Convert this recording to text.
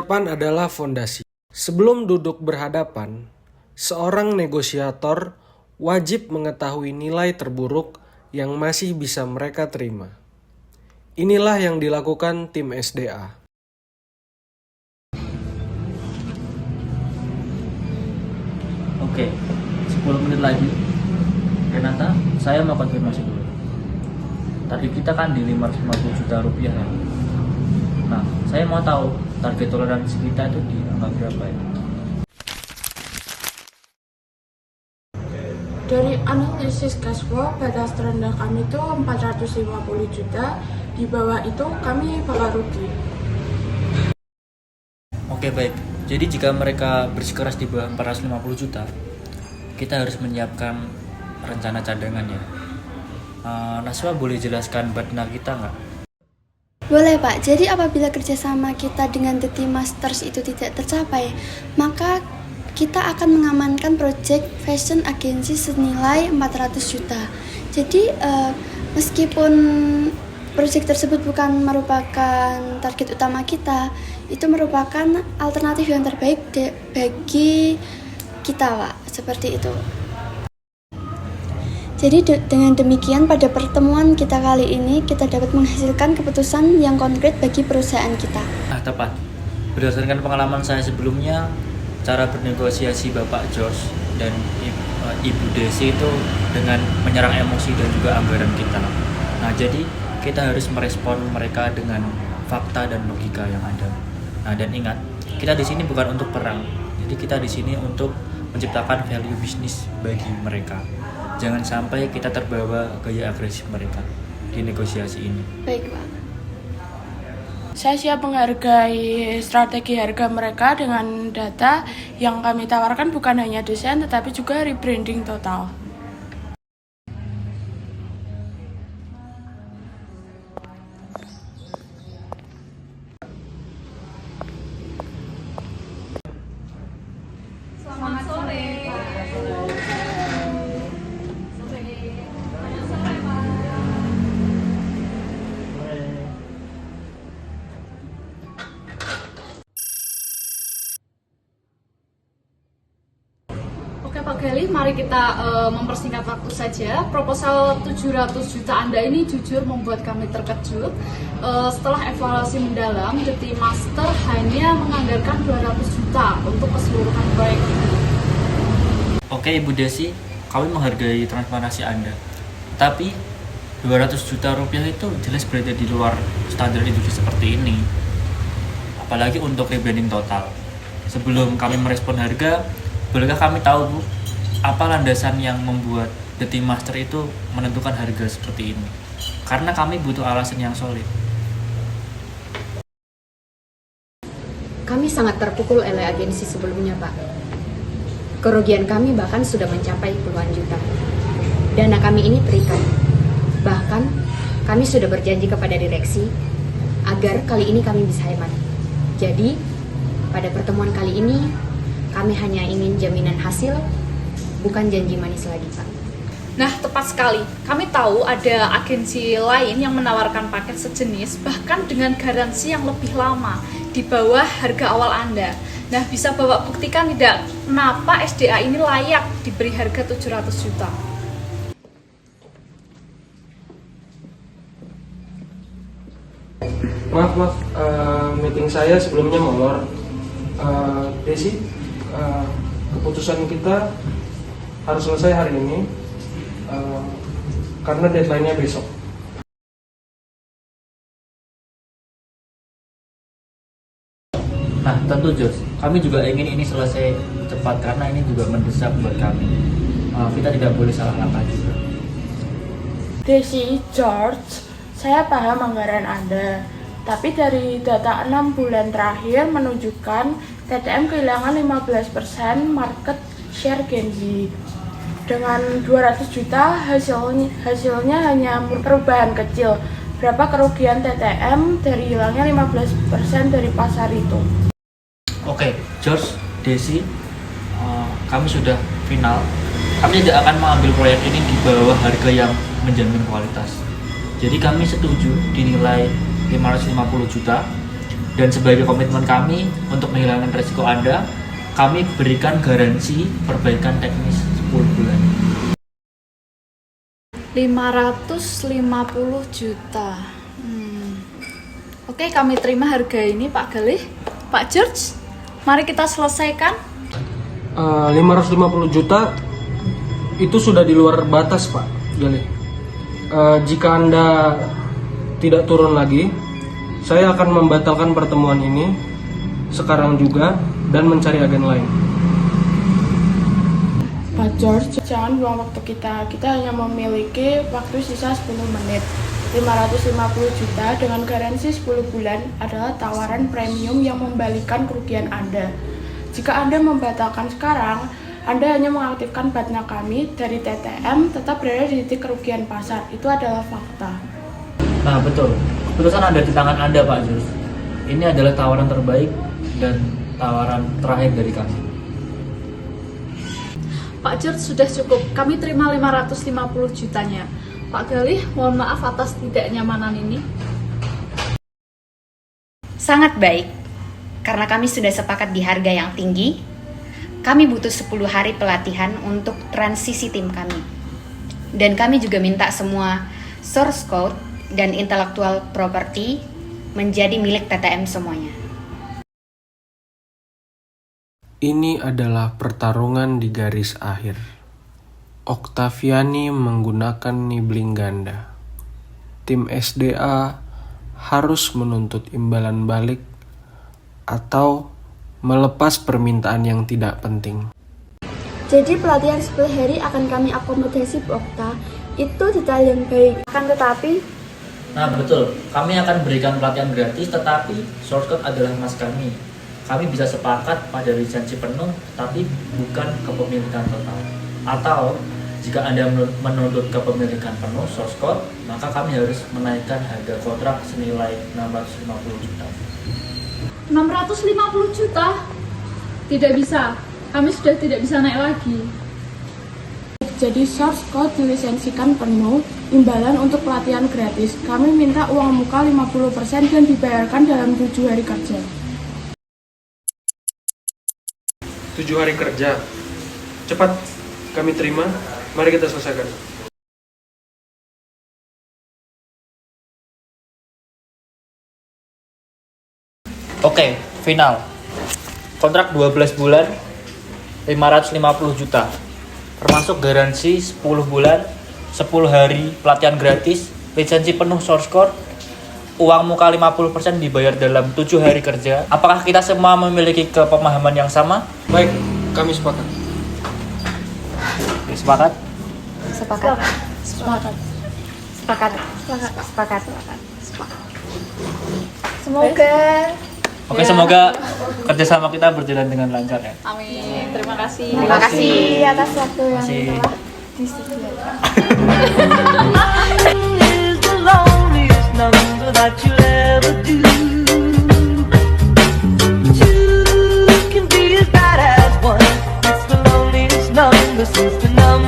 Ucapan adalah fondasi. Sebelum duduk berhadapan, seorang negosiator wajib mengetahui nilai terburuk yang masih bisa mereka terima. Inilah yang dilakukan tim SDA. Oke, 10 menit lagi. Renata, saya mau konfirmasi dulu. Target kita kan di 550 juta rupiah ya. Nah, saya mau tahu target toleransi kita itu di angka berapa ya? Dari analisis cash flow, batas terendah kami itu 450 juta. Di bawah itu kami bakal rugi. Oke, baik. Jadi jika mereka bersikeras di bawah 450 juta, kita harus menyiapkan rencana cadangan ya. Naswa boleh jelaskan partner kita nggak? Boleh Pak, jadi apabila kerjasama kita dengan The Team Masters itu tidak tercapai, maka kita akan mengamankan proyek fashion agency senilai 400 juta. Jadi meskipun proyek tersebut bukan merupakan target utama kita, itu merupakan alternatif yang terbaik bagi kita Pak, seperti itu. Jadi dengan demikian pada pertemuan kita kali ini kita dapat menghasilkan keputusan yang konkret bagi perusahaan kita. Tepat. Berdasarkan pengalaman saya sebelumnya, cara bernegosiasi Bapak George dan Ibu Desi itu dengan menyerang emosi dan juga anggaran kita. Nah, jadi kita harus merespon mereka dengan fakta dan logika yang ada. Nah, dan ingat, kita di sini bukan untuk perang. Jadi kita di sini untuk menciptakan value bisnis bagi mereka. Jangan sampai kita terbawa gaya agresif mereka di negosiasi ini. Baik Pak. Saya siap menghargai strategi harga mereka dengan data yang kami tawarkan bukan hanya desain tetapi juga rebranding total. Selamat sore. Oke Pak Gali, mari kita mempersingkat waktu saja. Proposal 700 juta Anda ini jujur membuat kami terkejut. Setelah evaluasi mendalam, The Team Master hanya menganggarkan 200 juta untuk keseluruhan proyek ini. Oke Ibu Desi, kami menghargai transparansi Anda. Tapi 200 juta rupiah itu jelas berada di luar standar industri seperti ini. Apalagi untuk rebranding total. Sebelum kami merespon harga, bolehkah kami tahu Bu, apa landasan yang membuat The Team Master itu menentukan harga seperti ini? Karena kami butuh alasan yang solid. Kami sangat terpukul oleh agensi sebelumnya, Pak. Kerugian kami bahkan sudah mencapai puluhan juta. Dana kami ini terikat. Bahkan, kami sudah berjanji kepada direksi agar kali ini kami bisa hemat. Jadi, pada pertemuan kali ini, kami hanya ingin jaminan hasil, bukan janji manis lagi, Pak. Nah, tepat sekali. Kami tahu ada agensi lain yang menawarkan paket sejenis, bahkan dengan garansi yang lebih lama, di bawah harga awal Anda. Nah, bisa Bapak buktikan tidak kenapa SDA ini layak diberi harga 700 juta? Maaf, meeting saya sebelumnya molor. Desi, keputusan kita harus selesai hari ini karena deadline-nya besok. Nah, tentu Jos, kami juga ingin ini selesai cepat karena ini juga mendesak buat kami. Kita tidak boleh salah langkah juga. Desi, George, saya paham anggaran Anda. Tapi dari data 6 bulan terakhir menunjukkan TTM kehilangan 15% market share Gen Z. Dengan 200 juta hasilnya hanya perubahan kecil. Berapa kerugian TTM dari hilangnya 15% dari pasar itu? Oke, George, Desi, kami sudah final. Kami tidak akan mengambil proyek ini di bawah harga yang menjamin kualitas. Jadi kami setuju dinilai 550 juta Dan sebagai komitmen kami untuk menghilangkan resiko Anda, kami berikan garansi perbaikan teknis 10 bulan. 550 juta. Oke, kami terima harga ini Pak Galih. Pak George, mari kita selesaikan. 550 juta itu sudah di luar batas Pak Galih. Jika Anda tidak turun lagi, saya akan membatalkan pertemuan ini sekarang juga dan mencari agen lain. Pak George, jangan buang waktu kita. Kita hanya memiliki waktu sisa 10 menit. 550 juta dengan garansi 10 bulan adalah tawaran premium yang membalikan kerugian Anda. Jika Anda membatalkan sekarang, Anda hanya mengaktifkan batna kami dari TTM tetap berada di titik kerugian pasar. Itu adalah fakta. Nah betul, keputusan ada di tangan Anda Pak Jus. Ini adalah tawaran terbaik dan tawaran terakhir dari kami. Pak George, sudah cukup. Kami terima 550 jutanya. Pak Galih, mohon maaf atas tidak nyamanan ini. Sangat baik, karena kami sudah sepakat di harga yang tinggi. Kami butuh 10 hari pelatihan untuk transisi tim kami. Dan kami juga minta semua source code dan intellectual property menjadi milik TTM semuanya. Ini adalah pertarungan di garis akhir. Oktaviani menggunakan nibbling ganda. Tim SDA harus menuntut imbalan balik atau melepas permintaan yang tidak penting. Jadi pelatihan 10 hari akan kami akomodasi Bu Okta. Itu detail yang baik. Akan tetapi, Nah betul, kami akan berikan pelatihan gratis, tetapi source code adalah emas kami. Kami bisa sepakat pada lisensi penuh, tapi bukan kepemilikan total. Atau jika Anda menuntut kepemilikan penuh source code, maka kami harus menaikkan harga kontrak senilai 650 juta. 650 juta? Tidak bisa. Kami sudah tidak bisa naik lagi. Jadi source code dilisensikan penuh, imbalan untuk pelatihan gratis. Kami minta uang muka 50% dan dibayarkan dalam 7 hari kerja. 7 hari kerja. Cepat, kami terima. Mari kita selesaikan. Oke, final. Kontrak 12 bulan, 550 juta. Termasuk garansi 10 bulan, 10 hari pelatihan gratis, lisensi penuh source code, uang muka 50% dibayar dalam 7 hari kerja. Apakah kita semua memiliki kepemahaman yang sama? Baik, kami sepakat. Sepakat? Sepakat. Sepakat. Sepakat. Sepakat. semoga Oke, semoga kerjasama kita berjalan dengan lancar ya. Amin. Terima kasih. Terima kasih. atas waktu yang Masih. telah disediakan. Is the loneliest number that you'll ever do. Two can be as bad as one. It's the loneliest number since the number